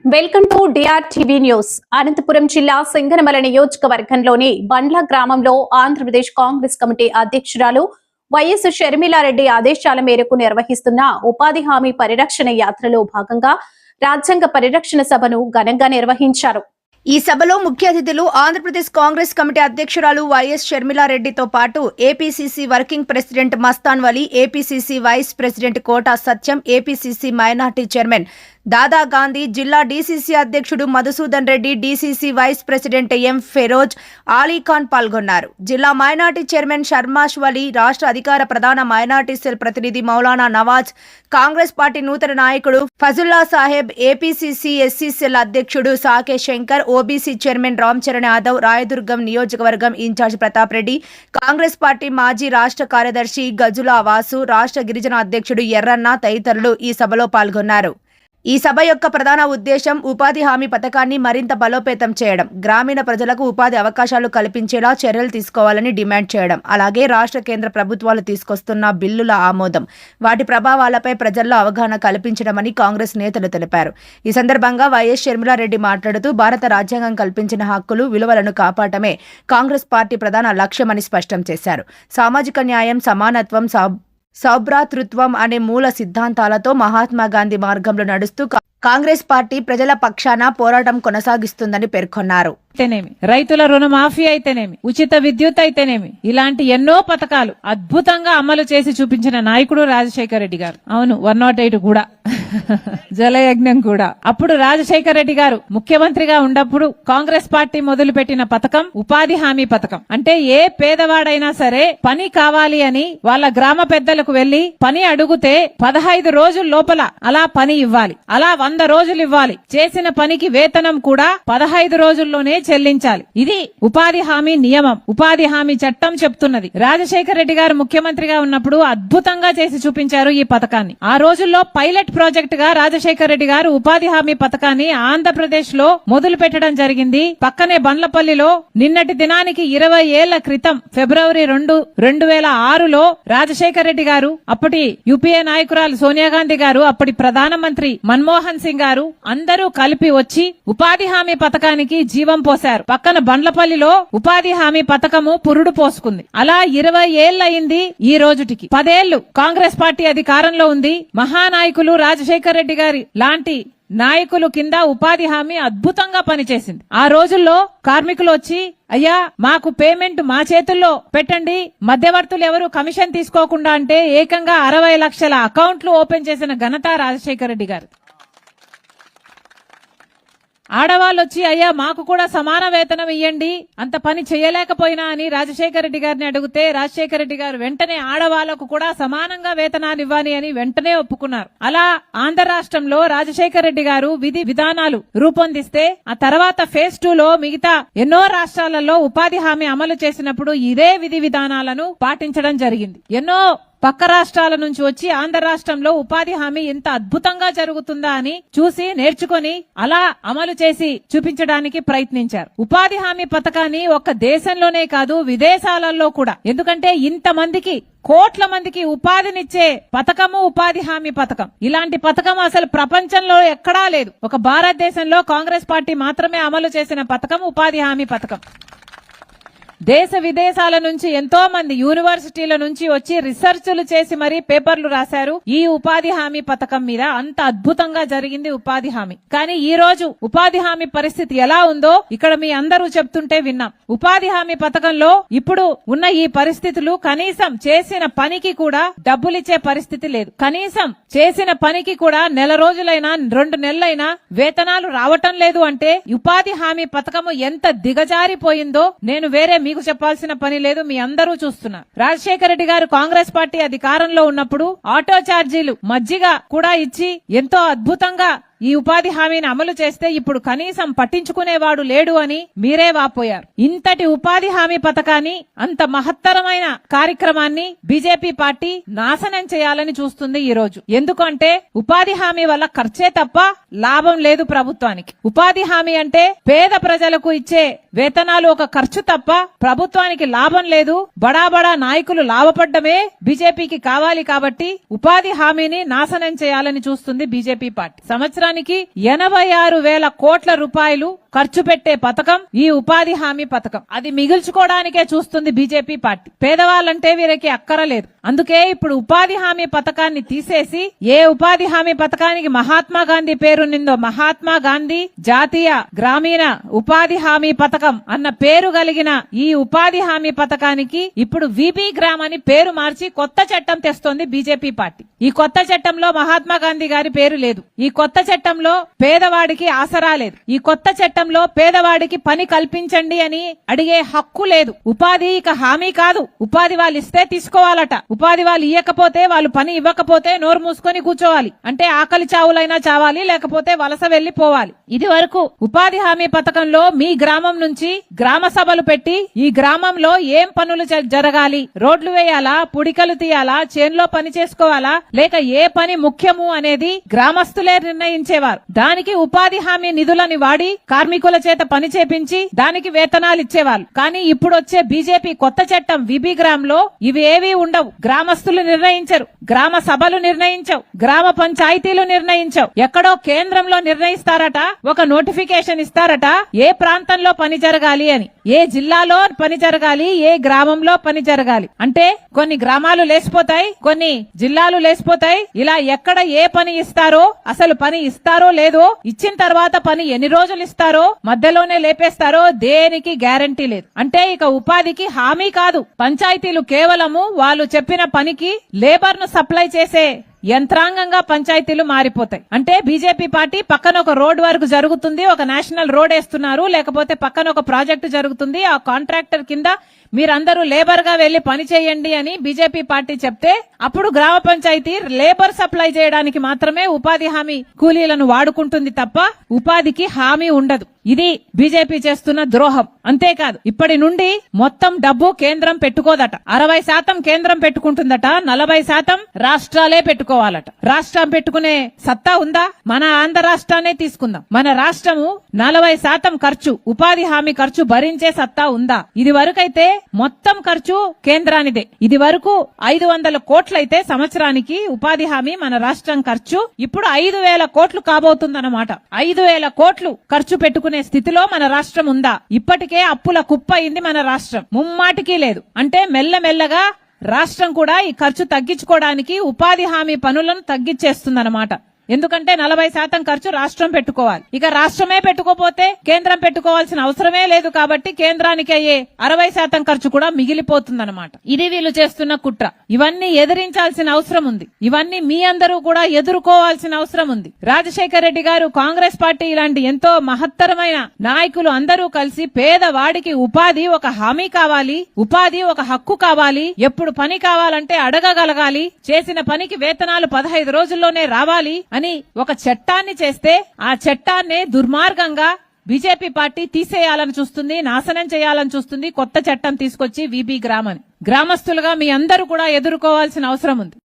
Welcome to DRTV news. Anantapuram జిల్లా సింగనమల నియోజకవర్గంలోని బండ్ల గ్రామంలో ఆంధ్రప్రదేశ్ కాంగ్రెస్ కమిటీ అధ్యక్షురాలు వైఎస్ షర్మిలారెడ్డి ఆదేశాల మేరకు నిర్వహిస్తున్న ఉపాధి హామీ పరిరక్షణ యాత్రలో భాగంగా రాజ్యాంగ పరిరక్షణ సభను ఘనంగా నిర్వహించారు. ఈ సభలో ముఖ్య అతిథులు ఆంధ్రప్రదేశ్ కాంగ్రెస్ కమిటీ అధ్యక్షురాలు వైఎస్ షర్మిలారెడ్డితో పాటు APCC working president Mastan Vali, APCC vice president Kota Satyam, APCC minority chairman Dada Gandhi, జిల్లా డీసీసీ అధ్యక్షుడు Madhusudan Reddy, DCC vice president M Feroz Ali Khan పాల్గొన్నారు. జిల్లా మైనార్టీ చైర్మన్ షర్మాష్ వలీ, రాష్ట్ర అధికార ప్రధాన మైనార్టీ సెల్ ప్రతినిధి మౌలానా నవాజ్, కాంగ్రెస్ పార్టీ నూతన నాయకుడు Fazulla Saheb, APCC SC cell అధ్యక్షుడు సాకే శంకర్, ఓబీసీ చైర్మన్ రామ్ చరణ్ యాదవ్, రాయదుర్గం నియోజకవర్గం ఇన్ఛార్జ్ ప్రతాప్ రెడ్డి, కాంగ్రెస్ పార్టీ మాజీ రాష్ట్ర కార్యదర్శి గజులా వాసు, రాష్ట్ర గిరిజన అధ్యక్షుడు ఎర్రన్న తదితరులు ఈ సభలో పాల్గొన్నారు. ఈ సభ యొక్క ప్రధాన ఉద్దేశం ఉపాధి హామీ పథకాన్ని మరింత బలోపేతం చేయడం, గ్రామీణ ప్రజలకు ఉపాధి అవకాశాలు కల్పించేలా చర్యలు తీసుకోవాలని డిమాండ్ చేయడం, అలాగే రాష్ట్ర కేంద్ర ప్రభుత్వాలు తీసుకొస్తున్న బిల్లుల ఆమోదం, వాటి ప్రభావాలపై ప్రజల్లో అవగాహన కల్పించడమని కాంగ్రెస్ నేతలు తెలిపారు. ఈ సందర్భంగా వైఎస్ షర్మిలారెడ్డి మాట్లాడుతూ భారత రాజ్యాంగం కల్పించిన హక్కులు, విలువలను కాపాడటమే కాంగ్రెస్ పార్టీ ప్రధాన లక్ష్యమని స్పష్టం చేశారు. సామాజిక న్యాయం, సమానత్వం, సౌభ్రాతృత్వం అనే మూల సిద్ధాంతాలతో మహాత్మా గాంధీ మార్గంలో నడుస్తూ కాంగ్రెస్ పార్టీ ప్రజల పక్షాన పోరాటం కొనసాగిస్తుందని పేర్కొన్నారు. రైతుల రుణమాఫీ అయితేనేమి, ఉచిత విద్యుత్ అయితేనేమి, ఇలాంటి ఎన్నో పథకాలు అద్భుతంగా అమలు చేసి చూపించిన నాయకుడు రాజశేఖర రెడ్డి గారు. అవును, 108 కూడా జలయజ్ఞం కూడా. అప్పుడు రాజశేఖర రెడ్డి గారు ముఖ్యమంత్రిగా ఉన్నప్పుడు కాంగ్రెస్ పార్టీ మొదలుపెట్టిన పథకం ఉపాధి హామీ పథకం. అంటే ఏ పేదవాడైనా సరే పని కావాలి అని వాళ్ళ గ్రామ పెద్దలకు వెళ్లి పని అడుగుతే 15 రోజుల లోపల అలా పని ఇవ్వాలి, అలా 100 రోజులు ఇవ్వాలి. చేసిన పనికి వేతనం కూడా 15 రోజుల్లోనే చెల్లించాలి. ఇది ఉపాధి హామీ నియమం, ఉపాధి హామీ చట్టం చెప్తున్నది. రాజశేఖర రెడ్డి గారు ముఖ్యమంత్రిగా ఉన్నప్పుడు అద్భుతంగా చేసి చూపించారు ఈ పథకాన్ని. ఆ రోజుల్లో పైలట్ ప్రాజెక్ట్ గా రాజశేఖర రెడ్డి గారు ఉపాధి హామీ పథకాన్ని ఆంధ్రప్రదేశ్ లో మొదలు పెట్టడం జరిగింది. పక్కనే బండ్లపల్లిలో నిన్నటి దినానికి 20 ఏళ్ల క్రితం ఫిబ్రవరి 2, 2006లో రాజశేఖర రెడ్డి గారు, అప్పటి యూపీఏ నాయకురాలు సోనియా గాంధీ గారు, అప్పటి ప్రధానమంత్రి మన్మోహన్ సింగ్ గారు అందరూ కలిపి వచ్చి ఉపాధి హామీ పథకానికి జీవం పోశారు. పక్కన బండ్లపల్లిలో ఉపాధి హామీ పథకము పురుడు పోసుకుంది. అలా 20 ఏళ్లయింది. ఈ రోజుటికి 10 ఏళ్లు కాంగ్రెస్ పార్టీ అధికారంలో ఉంది. మహానాయకులు రాజశేఖర రెడ్డి గారి లాంటి నాయకులు కింద ఉపాధి హామీ అద్భుతంగా పనిచేసింది. ఆ రోజుల్లో కార్మికులు వచ్చి, అయ్యా మాకు పేమెంట్ మా చేతుల్లో పెట్టండి, మధ్యవర్తులు ఎవరు కమిషన్ తీసుకోకుండా అంటే ఏకంగా 60 లక్షల అకౌంట్లు ఓపెన్ చేసిన ఘనత రాజశేఖర రెడ్డి గారు. ఆడవాళ్ళు వచ్చి, అయ్యా మాకు కూడా సమాన వేతనం ఇయ్యండి, అంత పని చేయలేకపోయినా అని రాజశేఖర రెడ్డి గారిని అడిగితే రాజశేఖర రెడ్డి గారు వెంటనే ఆడవాళ్లకు కూడా సమానంగా వేతనాలు ఇవ్వాలి అని వెంటనే ఒప్పుకున్నారు. అలా ఆంధ్ర రాష్ట్రంలో రాజశేఖర రెడ్డి గారు విధి విధానాలు రూపొందిస్తే ఆ తర్వాత ఫేజ్ 2లో మిగతా ఎన్నో రాష్ట్రాలలో ఉపాధి హామీ అమలు చేసినప్పుడు ఇదే విధి విధానాలను పాటించడం జరిగింది. ఎన్నో పక్క రాష్ట్రాల నుంచి వచ్చి ఆంధ్ర రాష్ట్రంలో ఉపాధి హామీ ఎంత అద్భుతంగా జరుగుతుందా అని చూసి నేర్చుకుని అలా అమలు చేసి చూపించడానికి ప్రయత్నించారు. ఉపాధి హామీ పథకాన్ని ఒక్క దేశంలోనే కాదు విదేశాలలో కూడా, ఎందుకంటే ఇంతమందికి కోట్ల మందికి ఉపాధినిచ్చే పథకము ఉపాధి హామీ పథకం. ఇలాంటి పథకం అసలు ప్రపంచంలో ఎక్కడా లేదు. ఒక భారతదేశంలో కాంగ్రెస్ పార్టీ మాత్రమే అమలు చేసిన పథకం ఉపాధి హామీ పథకం. దేశ విదేశాల నుంచి ఎంతో మంది యూనివర్సిటీల నుంచి వచ్చి రీసెర్చ్లు చేసి మరీ పేపర్లు రాశారు ఈ ఉపాధి హామీ పథకం మీద. అంత అద్భుతంగా జరిగింది ఉపాధి హామీ. కానీ ఈ రోజు ఉపాధి హామీ పరిస్థితి ఎలా ఉందో ఇక్కడ మీ అందరూ చెప్తుంటే విన్నాం. ఉపాధి హామీ పథకంలో ఇప్పుడు ఉన్న ఈ పరిస్థితులు, కనీసం చేసిన పనికి కూడా డబ్బులిచ్చే పరిస్థితి లేదు. కనీసం చేసిన పనికి కూడా నెల రోజులైనా 2 నెలలైనా వేతనాలు రావటం లేదు. అంటే ఉపాధి హామీ పథకము ఎంత దిగజారిపోయిందో నేను వేరే మీకు చెప్పాల్సిన పని లేదు, మీ అందరూ చూస్తున్నారు. రాజశేఖర రెడ్డి గారు కాంగ్రెస్ పార్టీ అధికారంలో ఉన్నప్పుడు ఆటో ఛార్జీలు, మజ్జిగ కూడా ఇచ్చి ఎంతో అద్భుతంగా ఈ ఉపాధి హామీని అమలు చేస్తే ఇప్పుడు కనీసం పట్టించుకునేవాడు లేడు అని మీరే వాపోయారు. ఇంతటి ఉపాధి హామీ పథకాన్ని, అంత మహత్తరమైన కార్యక్రమాన్ని బీజేపీ పార్టీ నాశనం చేయాలని చూస్తుంది ఈ రోజు. ఎందుకంటే ఉపాధి హామీ వల్ల ఖర్చే తప్ప లాభం లేదు ప్రభుత్వానికి. ఉపాధి హామీ అంటే పేద ప్రజలకు ఇచ్చే వేతనాలు ఒక ఖర్చు తప్ప ప్రభుత్వానికి లాభం లేదు. బడా బడా నాయకులు లాభపడ్డమే బీజేపీకి కావాలి. కాబట్టి ఉపాధి హామీని నాశనం చేయాలని చూస్తుంది బీజేపీ పార్టీ. సంవత్సరానికి సంవత్సరానికి 86,000 కోట్ల రూపాయలు ఖర్చు పెట్టే పథకం ఈ ఉపాధి హామీ పథకం. అది మిగుల్చుకోవడానికే చూస్తుంది బీజేపీ పార్టీ. పేదవాళ్ళంటే వీరికి అక్కరలేదు. అందుకే ఇప్పుడు ఉపాధి హామీ పథకాన్ని తీసేసి ఏ ఉపాధి హామీ పథకానికి మహాత్మా గాంధీ పేరునిందో మహాత్మా గాంధీ జాతీయ గ్రామీణ ఉపాధి హామీ పథకం అన్న పేరు కలిగిన ఈ ఉపాధి హామీ పథకానికి ఇప్పుడు విబి గ్రామ్ అని పేరు మార్చి కొత్త చట్టం తెస్తోంది బీజేపీ పార్టీ. ఈ కొత్త చట్టంలో మహాత్మా గాంధీ గారి పేరు లేదు. ఈ కొత్త చట్టంలో పేదవాడికి ఆసరా లేదు. ఈ కొత్త చట్టంలో పేదవాడికి పని కల్పించండి అని అడిగే హక్కు లేదు. ఉపాధి ఇక హామీ కాదు. ఉపాధి వాళ్ళు ఇస్తే తీసుకోవాలట. ఉపాధి వాళ్ళు ఇవ్వకపోతే, వాళ్ళు పని ఇవ్వకపోతే నోరు మూసుకొని కూర్చోవాలి. అంటే ఆకలి చావులైనా చావాలి, లేకపోతే వలస వెళ్లిపోవాలి. ఇది వరకు ఉపాధి హామీ పథకంలో మీ గ్రామం నుంచి గ్రామ సభలు పెట్టి ఈ గ్రామంలో ఏం పనులు జరగాలి, రోడ్లు వేయాలా, పుడికలు తీయాలా, చేన్లో పని చేసుకోవాలా, లేక ఏ పని ముఖ్యము అనేది గ్రామస్తులే నిర్ణయించేవారు. దానికి ఉపాధి హామీ నిధులని వాడి కార్మికుల చేత పని చేపించి దానికి వేతనాలు ఇచ్చేవాళ్ళు. కానీ ఇప్పుడు వచ్చే బీజేపీ కొత్త చట్టం విబి గ్రామ్ లో ఇవి ఏవీ ఉండవు. గ్రామస్తులు నిర్ణయించరు, గ్రామ సభలు నిర్ణయించవు, గ్రామ పంచాయతీలు నిర్ణయించవు. ఎక్కడో కేంద్రంలో నిర్ణయిస్తారట, ఒక నోటిఫికేషన్ ఇస్తారట ఏ ప్రాంతంలో పని జరగాలి అని, ఏ జిల్లాలో పని జరగాలి, ఏ గ్రామంలో పని జరగాలి. అంటే కొన్ని గ్రామాలు లేసిపోతాయి, కొన్ని జిల్లాలు లేసిపోతాయి. ఇలా ఎక్కడ ఏ పని ఇస్తారో, అసలు పని ఇస్తారో లేదో, ఇచ్చిన తర్వాత పని ఎన్ని రోజులు ఇస్తారో, మధ్యలోనే లేపేస్తారో దేనికి గ్యారంటీ లేదు. అంటే ఇక ఉపాధికి హామీ కాదు. పంచాయతీలు కేవలము వాళ్ళు చెప్పిన పనికి లేబర్ ను సప్లై చేసే యంత్రాంగంగా పంచాయతీలు మారిపోతాయి. అంటే బీజేపీ పార్టీ పక్కన ఒక రోడ్ వర్క్ జరుగుతుంది, ఒక నేషనల్ రోడ్ వేస్తున్నారు, లేకపోతే పక్కన ఒక ప్రాజెక్టు జరుగుతుంది, ఆ కాంట్రాక్టర్ కింద మీరందరూ లేబర్ గా వెళ్లి పని చేయండి అని బీజేపీ పార్టీ చెప్తే అప్పుడు గ్రామ పంచాయతీ లేబర్ సప్లై చేయడానికి మాత్రమే ఉపాధి హామీ కూలీలను వాడుకుంటుంది తప్ప ఉపాధికి హామీ ఉండదు. ఇది బీజేపీ చేస్తున్న ద్రోహం. అంతేకాదు ఇప్పటి నుండి మొత్తం డబ్బు కేంద్రం పెట్టుకోదట. 60% కేంద్రం పెట్టుకుంటుందట, 40% రాష్ట్రాలే పెట్టుకోవాలట. రాష్ట్రం పెట్టుకునే సత్తా ఉందా? మన ఆంధ్ర రాష్ట్రాన్ని తీసుకుందాం. మన రాష్ట్రము 40% ఖర్చు, ఉపాధి హామీ ఖర్చు భరించే సత్తా ఉందా? ఇది వరకైతే మొత్తం ఖర్చు కేంద్రానిదే. ఇది వరకు 500 కోట్లయితే సంవత్సరానికి ఉపాధి హామీ మన రాష్ట్రం ఖర్చు ఇప్పుడు 5,000 కోట్లు కాబోతుందన్నమాట. 5,000 కోట్లు ఖర్చు పెట్టుకునే స్థితిలో మన రాష్ట్రం ఉందా? ఇప్పటికే అప్పుల కుప్ప అయింది మన రాష్ట్రం. ముమ్మాటికి లేదు. అంటే మెల్లమెల్లగా రాష్ట్రం కూడా ఈ ఖర్చు తగ్గించుకోవడానికి ఉపాధి హామీ పనులను తగ్గించేస్తుందన్నమాట. ఎందుకంటే 40% ఖర్చు రాష్ట్రం పెట్టుకోవాలి. ఇక రాష్ట్రమే పెట్టుకోపోతే కేంద్రం పెట్టుకోవాల్సిన అవసరమే లేదు. కాబట్టి కేంద్రానికి అయ్యే 60% ఖర్చు కూడా మిగిలిపోతుందన్నమాట. ఇది వీళ్ళు చేస్తున్న కుట్ర. ఇవన్నీ ఎదిరించాల్సిన అవసరం ఉంది. ఇవన్నీ మీ అందరూ కూడా ఎదుర్కోవాల్సిన అవసరం ఉంది. రాజశేఖర రెడ్డి గారు, కాంగ్రెస్ పార్టీ ఇలాంటి ఎంతో మహత్తరమైన నాయకులు అందరూ కలిసి పేదవాడికి ఉపాధి ఒక హామీ కావాలి, ఉపాధి ఒక హక్కు కావాలి, ఎప్పుడు పని కావాలంటే అడగగలగాలి, చేసిన పనికి వేతనాలు 15 రోజుల్లోనే రావాలి అని ఒక చట్టాన్ని చేస్తే ఆ చట్టాన్ని దుర్మార్గంగా బీజేపీ పార్టీ తీసేయాలని చూస్తుంది, నాశనం చేయాలని చూస్తుంది. కొత్త చట్టం తీసుకొచ్చి విబి గ్రామ్ అని గ్రామస్తులుగా మీ అందరూ కూడా ఎదుర్కోవాల్సిన అవసరం ఉంది.